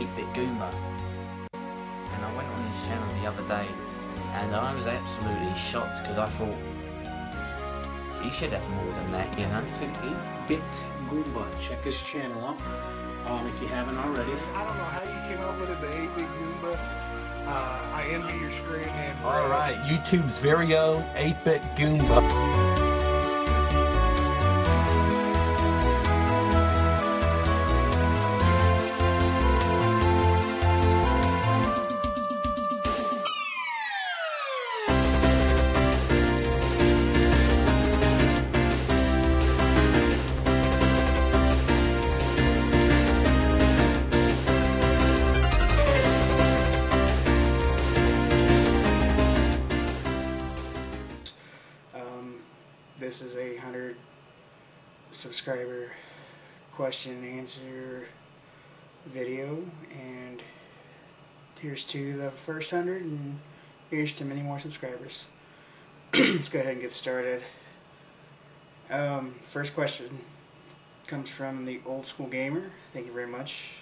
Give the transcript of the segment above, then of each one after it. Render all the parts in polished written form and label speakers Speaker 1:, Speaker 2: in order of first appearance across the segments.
Speaker 1: 8-Bit Goomba, and I went on his channel the other day, and I was absolutely shocked because I thought he should have more than that, you know.
Speaker 2: It's an 8-Bit Goomba. Check his channel out if you haven't already.
Speaker 3: I don't know how you came up with it, the 8-Bit Goomba. I envy your screen name.
Speaker 4: Alright, YouTube's very own 8-Bit Goomba.
Speaker 5: This is a 100 subscriber question and answer video, and here's to the first 100, and here's to many more subscribers. Let's go ahead and get started. First question comes from the Old School Gamer. Thank you very much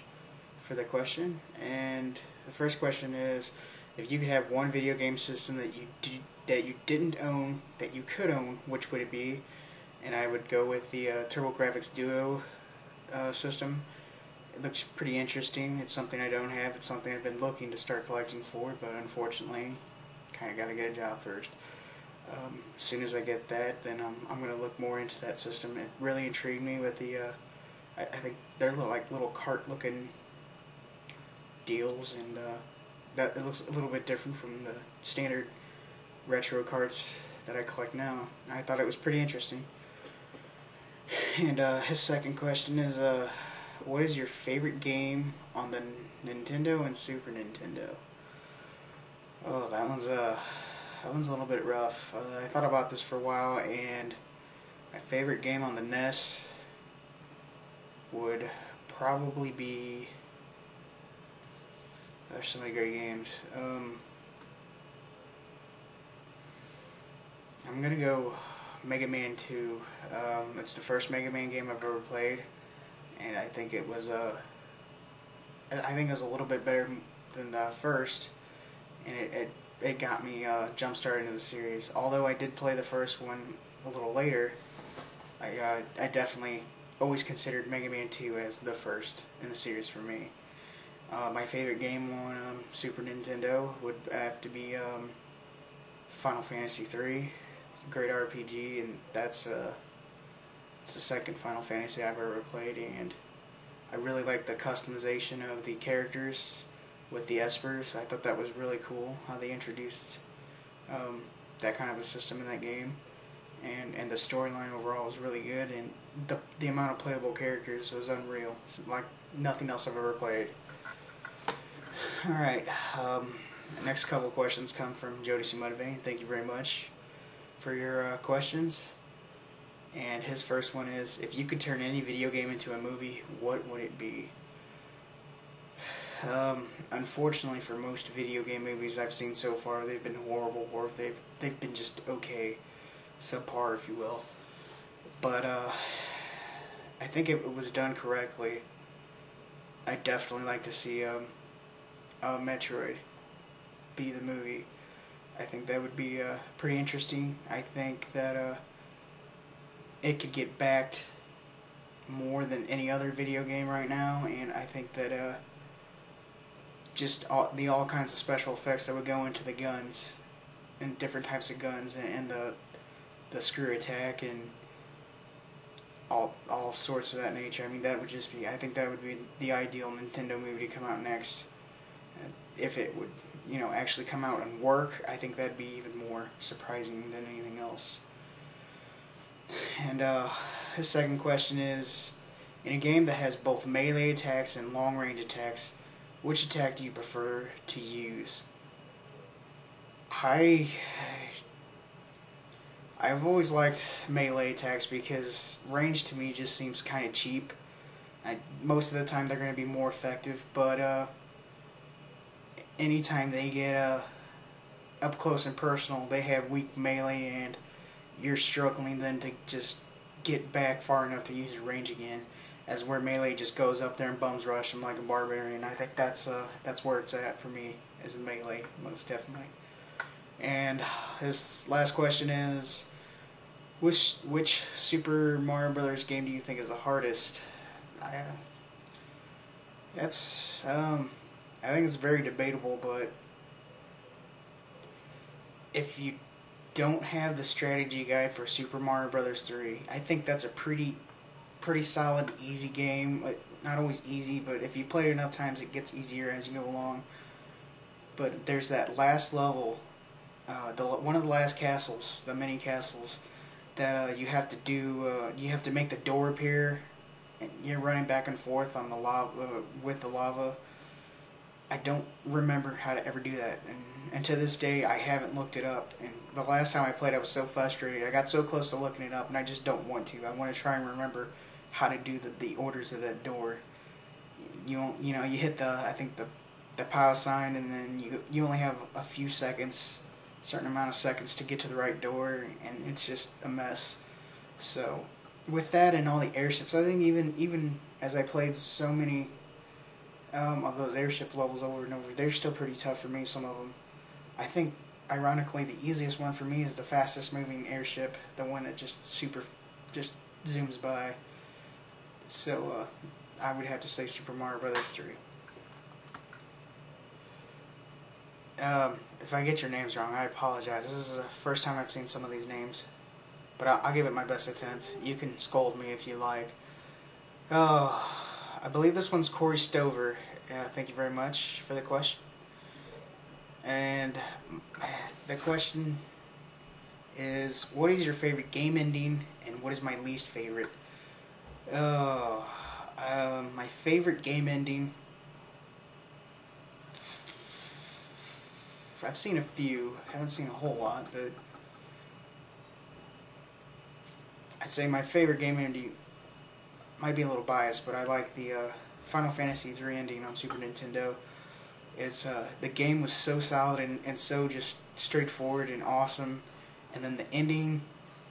Speaker 5: for the question. And the first question is, if you could have one video game system that you didn't own that you could own, which would it be? And I would go with the TurboGrafx Duo system. It looks pretty interesting. It's something I don't have. It's something I've been looking to start collecting for, but unfortunately, kind of got to get a job first. As soon as I get that, then I'm going to look more into that system. It really intrigued me with the, I think they're little cart-looking deals, and that it looks a little bit different from the standard retro carts that I collect now. I thought it was pretty interesting. And his second question is, what is your favorite game on the Nintendo and Super Nintendo? Oh, that one's a little bit rough. I thought about this for a while, and my favorite game on the NES would probably be... There's so many great games. I'm gonna go Mega Man 2. It's the first Mega Man game I've ever played, and I think it was a little bit better than the first, and it got me jump started into the series. Although I did play the first one a little later, I definitely always considered Mega Man 2 as the first in the series for me. My favorite game on Super Nintendo would have to be Final Fantasy 3. It's a great RPG, and it's the second Final Fantasy I've ever played, and I really like the customization of the characters with the espers. I thought that was really cool how they introduced that kind of a system in that game, and the storyline overall was really good, and the amount of playable characters was unreal. It's like nothing else I've ever played. Alright, next couple questions come from Jody C. Mudvayne. Thank you very much for your questions. And his first one is, if you could turn any video game into a movie, what would it be? Unfortunately for most video game movies I've seen so far, they've been horrible, or they've been just okay, subpar if you will. But I think if it was done correctly, I'd definitely like to see Metroid be the movie. I think that would be pretty interesting. I think that it could get backed more than any other video game right now, and I think that just all kinds of special effects that would go into the guns and different types of guns, and the screw attack and all sorts of that nature. I mean, that would just be, I think that would be the ideal Nintendo movie to come out next. If it would, actually come out and work, I think that'd be even more surprising than anything else. And his second question is, in a game that has both melee attacks and long-range attacks, which attack do you prefer to use? I've always liked melee attacks because range to me just seems kind of cheap. Most of the time they're going to be more effective, but anytime they get up close and personal, they have weak melee, and you're struggling then to just get back far enough to use your range again. as where Melee just goes up there and bums rush him like a barbarian. I think that's where it's at for me, is the Melee, most definitely. And his last question is, which Super Mario Brothers game do you think is the hardest? I think it's very debatable, but if you don't have the strategy guide for Super Mario Brothers 3, I think that's a pretty solid, easy game. Not always easy, but if you play it enough times, it gets easier as you go along. But there's that last level, one of the last castles, the mini castles, that you have to do. You have to make the door appear, and you're running back and forth on the lava with the lava. I don't remember how to ever do that, and to this day I haven't looked it up. And the last time I played, I was so frustrated. I got so close to looking it up, and I just don't want to. I want to try and remember how to do the orders of that door. You hit the power sign, and then you only have a few seconds, a certain amount of seconds to get to the right door, and it's just a mess. So with that and all the airships, I think even as I played so many of those airship levels over and over, they're still pretty tough for me, some of them. I think, ironically, the easiest one for me is the fastest moving airship, the one that just zooms by. So, I would have to say Super Mario Brothers 3. If I get your names wrong, I apologize. This is the first time I've seen some of these names. But I'll give it my best attempt. You can scold me if you like. Oh, I believe this one's Corey Stover. Thank you very much for the question. And the question is, what is your favorite game ending, and what is my least favorite? My favorite game ending, I've seen a few. Haven't seen a whole lot, but I'd say my favorite game ending might be a little biased, but I like the Final Fantasy III ending on Super Nintendo. It's the game was so solid and so just straightforward and awesome, and then the ending,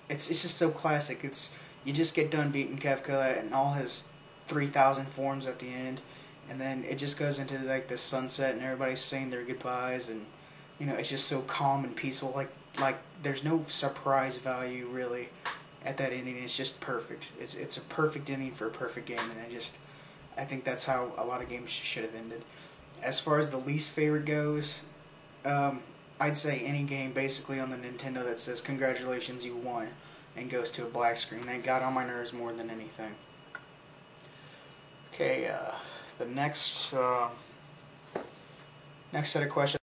Speaker 5: it's just so classic. You just get done beating Kefka and all his 3,000 forms at the end, and then it just goes into like the sunset and everybody's saying their goodbyes, and it's just so calm and peaceful. Like there's no surprise value really at that ending. It's just perfect. It's a perfect ending for a perfect game, and I think that's how a lot of games should have ended. As far as the least favorite goes, I'd say any game basically on the Nintendo that says congratulations, you won, and goes to a black screen. That got on my nerves more than anything. Okay, the next set of questions